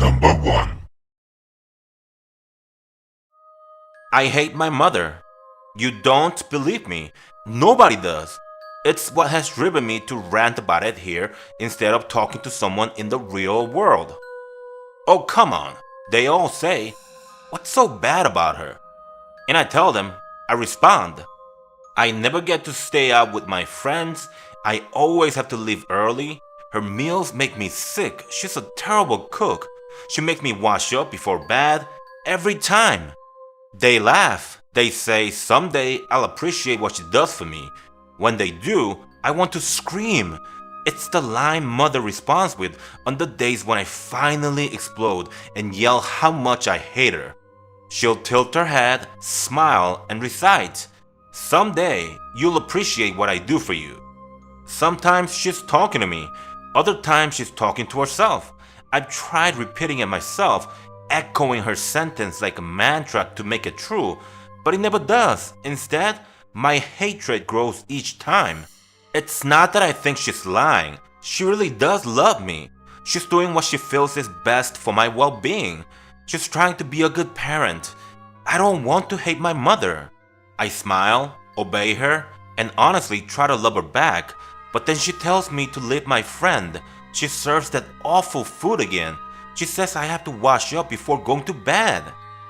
Number 1. I hate my mother. You don't believe me. Nobody does. It's what has driven me to rant about it here instead of talking to someone in the real world. Oh, come on. They all say, "What's so bad about her?" And I tell them, I respond, I never get to stay out with my friends. I always have to leave early. Her meals make me sick. She's a terrible cook. She makes me wash up before bed every time. They laugh. They say someday I'll appreciate what she does for me. When they do, I want to scream. It's the line mother responds with on the days when I finally explode and yell how much I hate her. She'll tilt her head, smile, and recite, "Someday you'll appreciate what I do for you." Sometimes she's talking to me, other times she's talking to herself. I've tried repeating it myself, echoing her sentence like a mantra to make it true, but it never does. Instead, my hatred grows each time. It's not that I think she's lying. She really does love me. She's doing what she feels is best for my well-being. She's trying to be a good parent. I don't want to hate my mother. I smile, obey her, and honestly try to love her back, but then she tells me to leave my friend. She serves that awful food again. She says I have to wash up before going to bed.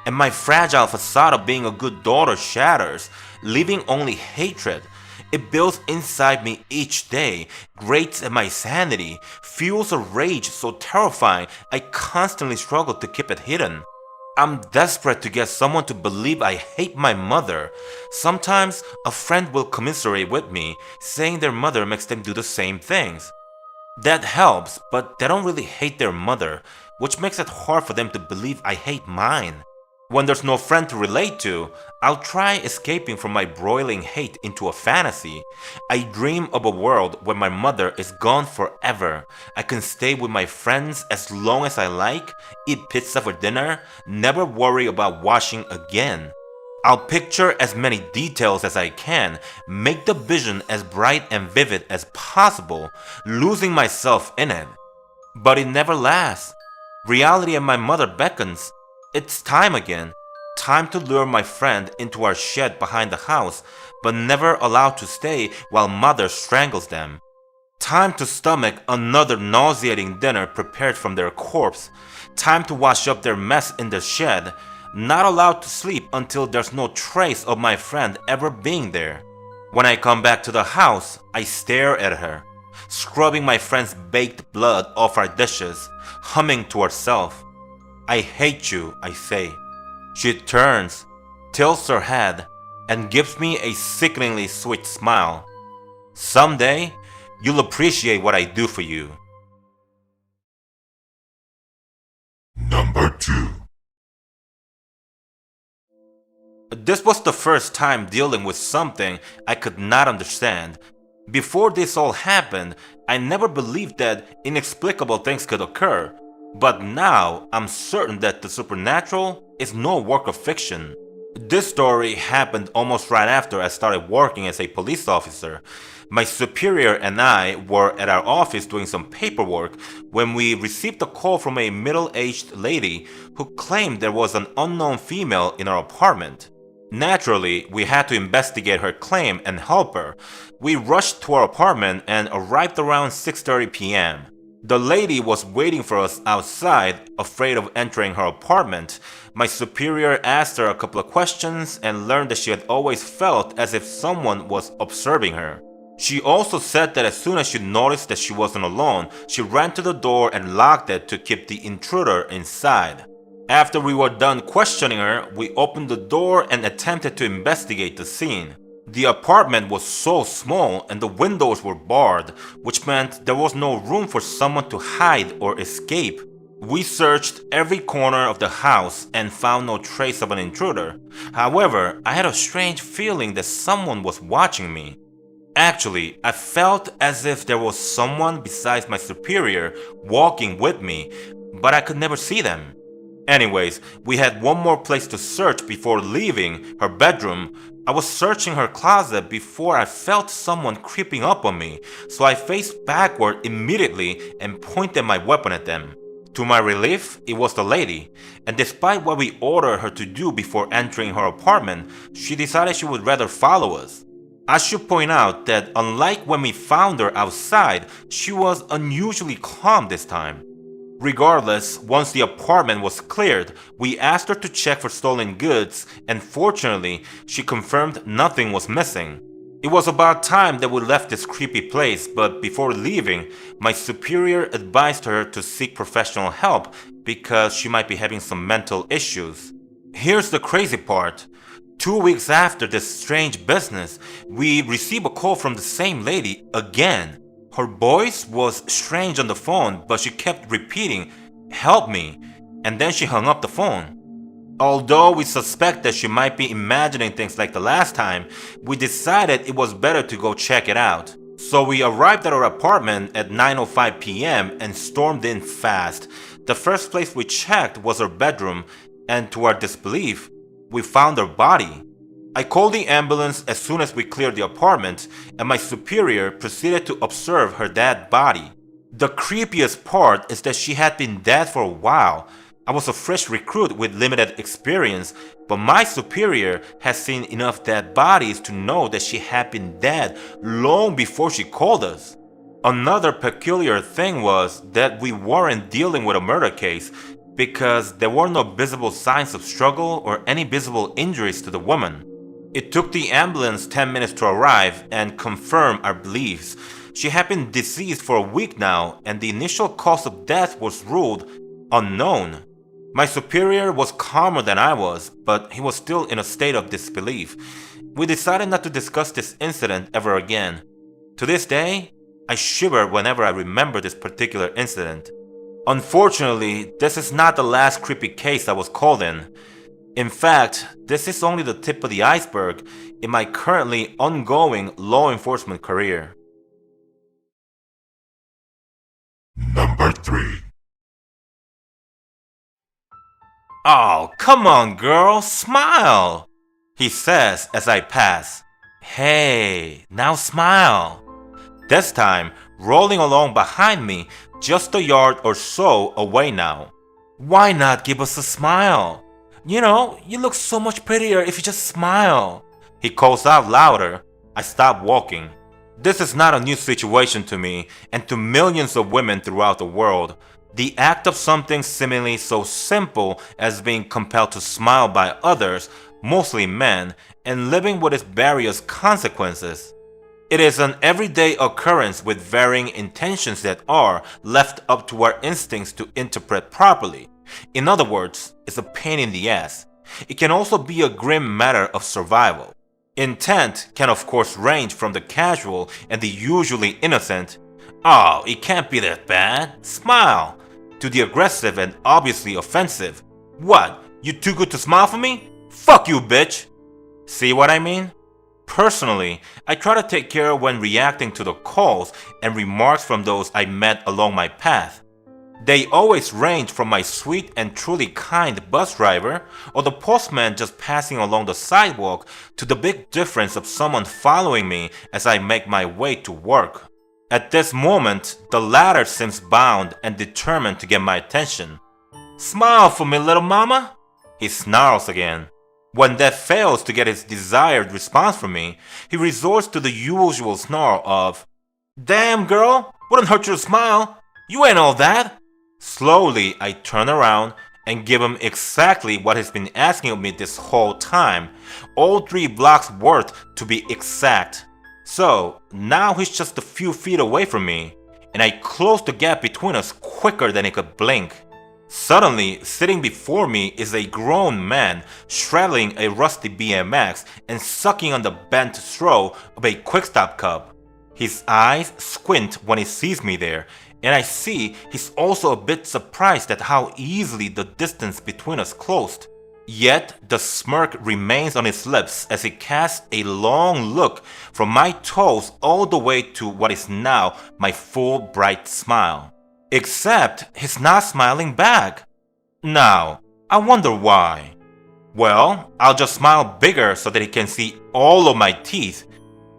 And my fragile facade of being a good daughter shatters, leaving only hatred. It builds inside me each day, grates at my sanity, fuels a rage so terrifying I constantly struggle to keep it hidden. I'm desperate to get someone to believe I hate my mother. Sometimes a friend will commiserate with me, saying their mother makes them do the same things. That helps, but they don't really hate their mother, which makes it hard for them to believe I hate mine. When there's no friend to relate to, I'll try escaping from my broiling hate into a fantasy. I dream of a world where my mother is gone forever. I can stay with my friends as long as I like, eat pizza for dinner, never worry about washing again. I'll picture as many details as I can, make the vision as bright and vivid as possible, losing myself in it. But it never lasts. Reality and my mother beckons. It's time again. Time to lure my friend into our shed behind the house, but never allowed to stay while mother strangles them. Time to stomach another nauseating dinner prepared from their corpse. Time to wash up their mess in the shed. Not allowed to sleep until there's no trace of my friend ever being there. When I come back to the house, I stare at her, scrubbing my friend's baked blood off our dishes, humming to herself. I hate you, I say. She turns, tilts her head, and gives me a sickeningly sweet smile. Someday, you'll appreciate what I do for you. Number 2. This was the first time dealing with something I could not understand. Before this all happened, I never believed that inexplicable things could occur. But now, I'm certain that the supernatural is no work of fiction. This story happened almost right after I started working as a police officer. My superior and I were at our office doing some paperwork when we received a call from a middle-aged lady who claimed there was an unknown female in our apartment. Naturally, we had to investigate her claim and help her. We rushed to our apartment and arrived around 6:30 p.m. The lady was waiting for us outside, afraid of entering her apartment. My superior asked her a couple of questions and learned that she had always felt as if someone was observing her. She also said that as soon as she noticed that she wasn't alone, she ran to the door and locked it to keep the intruder inside. After we were done questioning her, we opened the door and attempted to investigate the scene. The apartment was so small and the windows were barred, which meant there was no room for someone to hide or escape. We searched every corner of the house and found no trace of an intruder. However, I had a strange feeling that someone was watching me. Actually, I felt as if there was someone besides my superior walking with me, but I could never see them. Anyways, we had one more place to search before leaving, her bedroom. I was searching her closet before I felt someone creeping up on me, so I faced backward immediately and pointed my weapon at them. To my relief, it was the lady, and despite what we ordered her to do before entering her apartment, she decided she would rather follow us. I should point out that unlike when we found her outside, she was unusually calm this time. Regardless, once the apartment was cleared, we asked her to check for stolen goods, and fortunately, she confirmed nothing was missing. It was about time that we left this creepy place, but before leaving, my superior advised her to seek professional help because she might be having some mental issues. Here's the crazy part. 2 weeks after this strange business, we received a call from the same lady again. Her voice was strange on the phone, but she kept repeating, "Help me," and then she hung up the phone. Although we suspect that she might be imagining things like the last time, we decided it was better to go check it out. So we arrived at her apartment at 9:05 p.m. and stormed in fast. The first place we checked was her bedroom, and to our disbelief, we found her body. I called the ambulance as soon as we cleared the apartment, and my superior proceeded to observe her dead body. The creepiest part is that she had been dead for a while. I was a fresh recruit with limited experience, but my superior has seen enough dead bodies to know that she had been dead long before she called us. Another peculiar thing was that we weren't dealing with a murder case because there were no visible signs of struggle or any visible injuries to the woman. It took the ambulance 10 minutes to arrive and confirm our beliefs. She had been deceased for a week now, and the initial cause of death was ruled unknown. My superior was calmer than I was, but he was still in a state of disbelief. We decided not to discuss this incident ever again. To this day, I shiver whenever I remember this particular incident. Unfortunately, this is not the last creepy case I was called in. In fact, this is only the tip of the iceberg in my currently ongoing law enforcement career. Number 3. "Oh, come on, girl, smile," he says as I pass. "Hey, now smile." This time, rolling along behind me, just a yard or so away now. "Why not give us a smile? You know, you look so much prettier if you just smile." He calls out louder. I stop walking. This is not a new situation to me and to millions of women throughout the world. The act of something seemingly so simple as being compelled to smile by others, mostly men, and living with its various consequences. It is an everyday occurrence with varying intentions that are left up to our instincts to interpret properly. In other words, it's a pain in the ass. It can also be a grim matter of survival. Intent can of course range from the casual and the usually innocent, "Oh, it can't be that bad, smile," to the aggressive and obviously offensive, "What, you too good to smile for me? Fuck you, bitch." See what I mean? Personally, I try to take care when reacting to the calls and remarks from those I met along my path. They always range from my sweet and truly kind bus driver or the postman just passing along the sidewalk to the big difference of someone following me as I make my way to work. At this moment, the latter seems bound and determined to get my attention. "Smile for me, little mama," he snarls again. When that fails to get his desired response from me, he resorts to the usual snarl of, "Damn girl, wouldn't hurt you to smile. You ain't all that." Slowly, I turn around and give him exactly what he's been asking of me this whole time, all 3 blocks worth to be exact. So now he's just a few feet away from me, and I close the gap between us quicker than he could blink. Suddenly, sitting before me is a grown man straddling a rusty BMX and sucking on the bent straw of a Quick-Stop cup. His eyes squint when he sees me there, and I see he's also a bit surprised at how easily the distance between us closed. Yet the smirk remains on his lips as he casts a long look from my toes all the way to what is now my full bright smile. Except he's not smiling back. Now, I wonder why. Well, I'll just smile bigger so that he can see all of my teeth.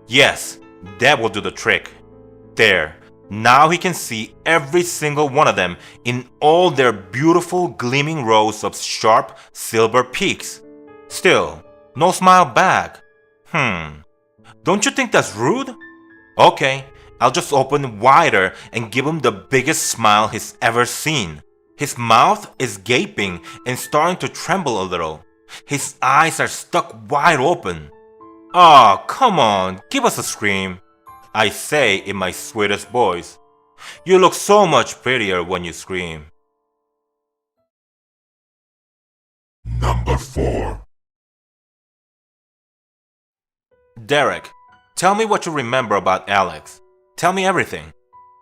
Yes, that will do the trick. There, Now he can see every single one of them in all their beautiful gleaming rows of sharp silver peaks. Still, no smile back. Don't you think that's rude? Okay, I'll just open wider and give him the biggest smile he's ever seen. His mouth is gaping and starting to tremble a little. His eyes are stuck wide open. Aw, come on, give us a scream, I say in my sweetest voice. You look so much prettier when you scream. Number 4. Derek, tell me what you remember about Alex. Tell me everything,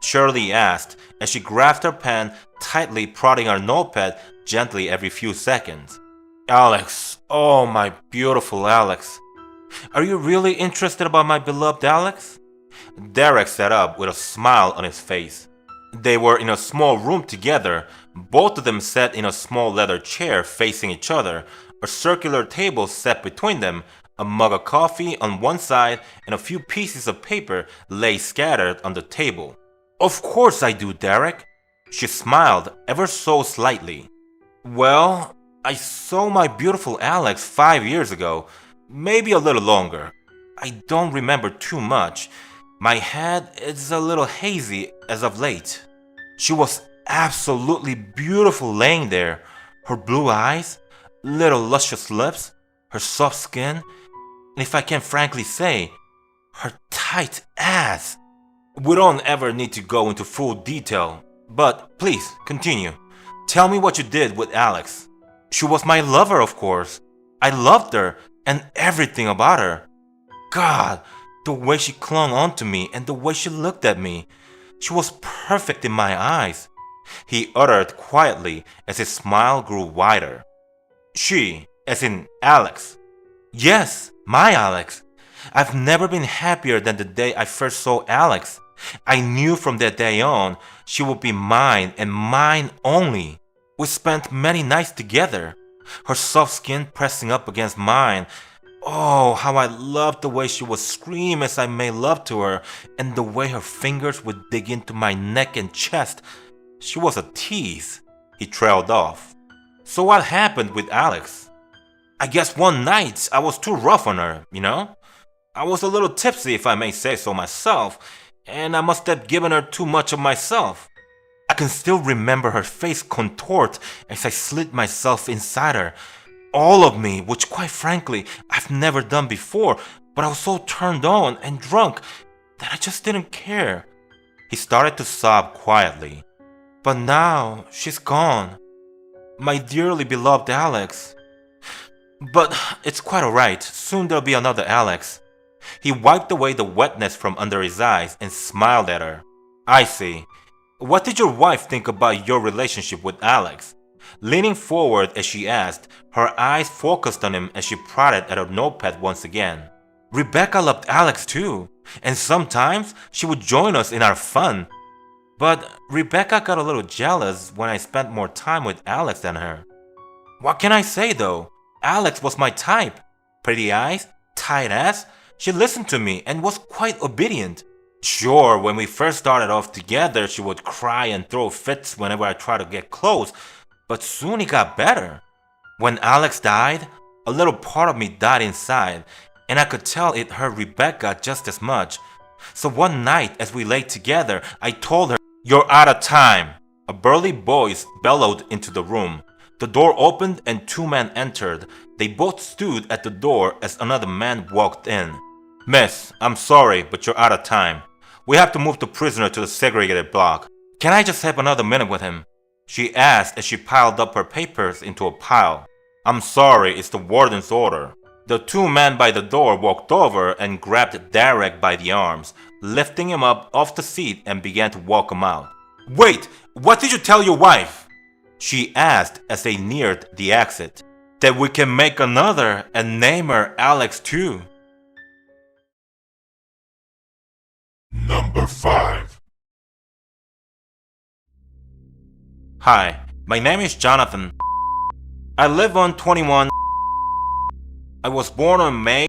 Shirley asked as she grasped her pen, tightly prodding her notepad gently every few seconds. Alex, oh my beautiful Alex. Are you really interested about my beloved Alex? Derek sat up with a smile on his face. They were in a small room together. Both of them sat in a small leather chair facing each other, a circular table set between them, a mug of coffee on one side, and a few pieces of paper lay scattered on the table. Of course I do, Derek. She smiled ever so slightly. Well, I saw my beautiful Alex 5 years ago, maybe a little longer. I don't remember too much. My head is a little hazy as of late. She was absolutely beautiful laying there. Her blue eyes, little luscious lips, her soft skin, and if I can frankly say, her tight ass. We don't ever need to go into full detail, but please continue. Tell me what you did with Alex. She was my lover, of course. I loved her and everything about her. God, the way she clung on to me and the way she looked at me. She was perfect in my eyes, he uttered quietly as his smile grew wider. She, as in Alex. Yes, my Alex. I've never been happier than the day I first saw Alex. I knew from that day on she would be mine and mine only. We spent many nights together, her soft skin pressing up against mine. Oh, how I loved the way she would scream as I made love to her, and the way her fingers would dig into my neck and chest. She was a tease, he trailed off. So what happened with Alex? I guess one night I was too rough on her, you know? I was a little tipsy, if I may say so myself, and I must have given her too much of myself. I can still remember her face contort as I slid myself inside her. All of me, which quite frankly, I've never done before, but I was so turned on and drunk that I just didn't care. He started to sob quietly. But now, she's gone. My dearly beloved Alex. But it's quite alright, soon there'll be another Alex. He wiped away the wetness from under his eyes and smiled at her. I see. What did your wife think about your relationship with Alex? Leaning forward as she asked, her eyes focused on him as she prodded at her notepad once again. Rebecca loved Alex too, and sometimes she would join us in our fun. But Rebecca got a little jealous when I spent more time with Alex than her. What can I say though? Alex was my type. Pretty eyes, tight ass. She listened to me and was quite obedient. Sure, when we first started off together, she would cry and throw fits whenever I tried to get close, but soon it got better. When Alex died, a little part of me died inside, and I could tell it hurt Rebecca just as much. So one night, as we lay together, I told her, You're out of time. A burly voice bellowed into the room. The door opened and two men entered. They both stood at the door as another man walked in. Miss, I'm sorry, but you're out of time. We have to move the prisoner to the segregated block. Can I just have another minute with him? She asked as she piled up her papers into a pile. I'm sorry, it's the warden's order. The two men by the door walked over and grabbed Derek by the arms, lifting him up off the seat and began to walk him out. Wait, what did you tell your wife? She asked as they neared the exit. That we can make another and name her Alex too. Number 5. Hi, my name is Jonathan. I live on 21. I was born on May.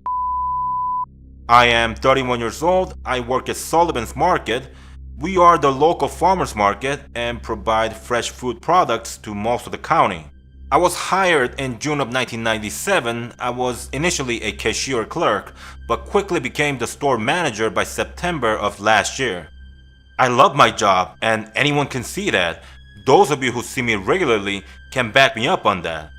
I am 31 years old. I work at Sullivan's Market. We are the local farmers market and provide fresh food products to most of the county. I was hired in June of 1997. I was initially a cashier clerk, but quickly became the store manager by September of last year. I love my job, and anyone can see that. Those of you who see me regularly can back me up on that.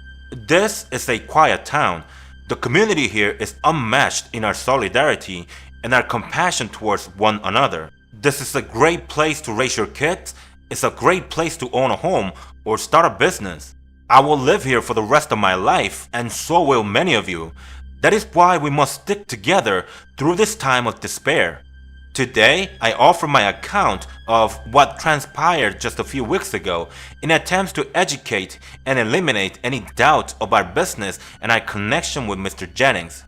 This is a quiet town. The community here is unmatched in our solidarity and our compassion towards one another. This is a great place to raise your kids. It's a great place to own a home or start a business. I will live here for the rest of my life, and so will many of you. That is why we must stick together through this time of despair. Today, I offer my account of what transpired just a few weeks ago in attempts to educate and eliminate any doubt of our business and our connection with Mr. Jennings.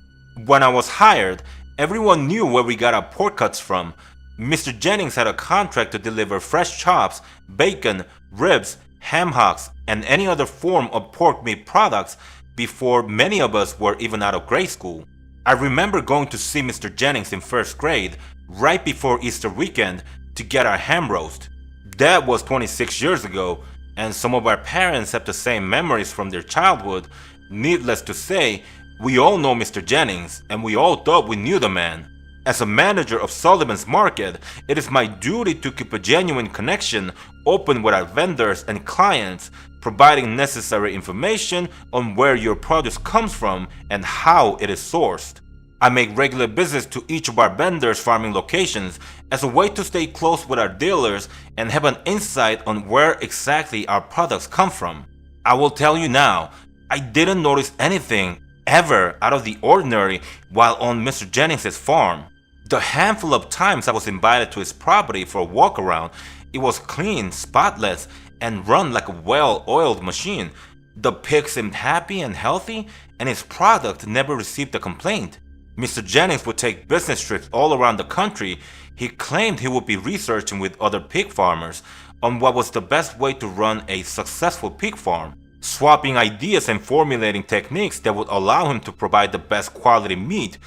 When I was hired, everyone knew where we got our pork cuts from. Mr. Jennings had a contract to deliver fresh chops, bacon, ribs, ham hocks, and any other form of pork meat products before many of us were even out of grade school. I remember going to see Mr. Jennings in first grade right before Easter weekend to get our ham roast. That was 26 years ago, and some of our parents have the same memories from their childhood. Needless to say, we all know Mr. Jennings, and we all thought we knew the man. As a manager of Sullivan's Market, it is my duty to keep a genuine connection open with our vendors and clients, providing necessary information on where your produce comes from and how it is sourced. I make regular visits to each of our vendors' farming locations as a way to stay close with our dealers and have an insight on where exactly our products come from. I will tell you now, I didn't notice anything ever out of the ordinary while on Mr. Jennings' farm. The handful of times I was invited to his property for a walk around, it was clean, spotless, and run like a well-oiled machine. The pigs seemed happy and healthy, and his product never received a complaint. Mr. Jennings would take business trips all around the country. He claimed he would be researching with other pig farmers on what was the best way to run a successful pig farm, swapping ideas and formulating techniques that would allow him to provide the best quality meat.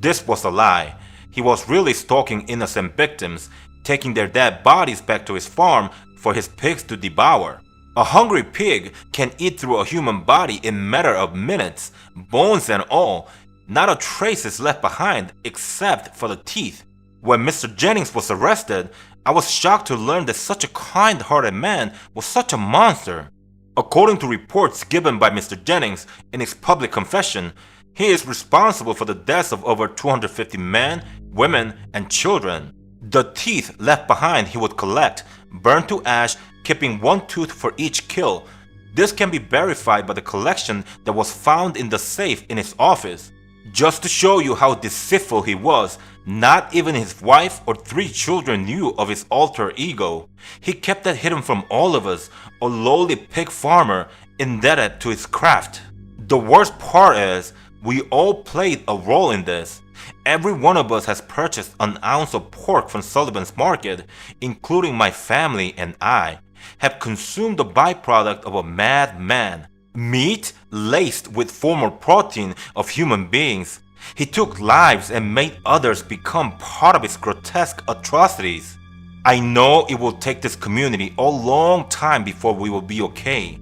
This was a lie. He was really stalking innocent victims, taking their dead bodies back to his farm for his pigs to devour. A hungry pig can eat through a human body in a matter of minutes, bones and all. Not a trace is left behind except for the teeth. When Mr. Jennings was arrested, I was shocked to learn that such a kind-hearted man was such a monster. According to reports given by Mr. Jennings in his public confession, he is responsible for the deaths of over 250 men, women, and children. The teeth left behind he would collect, burn to ash, keeping one tooth for each kill. This can be verified by the collection that was found in the safe in his office. Just to show you how deceitful he was, not even his wife or 3 children knew of his alter ego. He kept that hidden from all of us, a lowly pig farmer indebted to his craft. The worst part is, we all played a role in this. Every one of us has purchased an ounce of pork from Sullivan's Market, including my family and I, have consumed the byproduct of a mad man. Meat laced with former protein of human beings. He took lives and made others become part of his grotesque atrocities. I know it will take this community a long time before we will be okay.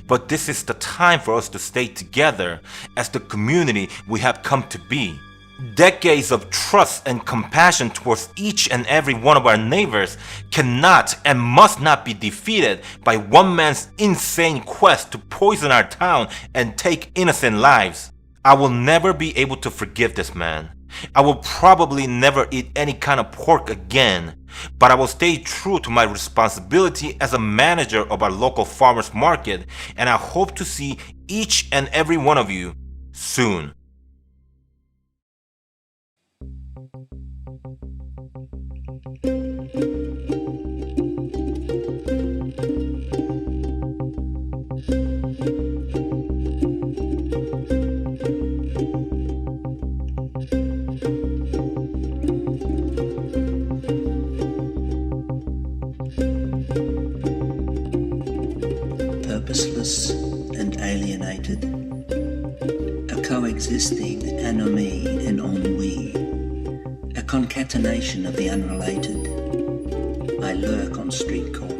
But this is the time for us to stay together as the community we have come to be. Decades of trust and compassion towards each and every one of our neighbors cannot and must not be defeated by one man's insane quest to poison our town and take innocent lives. I will never be able to forgive this man. I will probably never eat any kind of pork again, but I will stay true to my responsibility as a manager of our local farmers market, and I hope to see each and every one of you soon. Purposeless and alienated, a coexisting anomie and ennui, a concatenation of the unrelated. I lurk on street corners.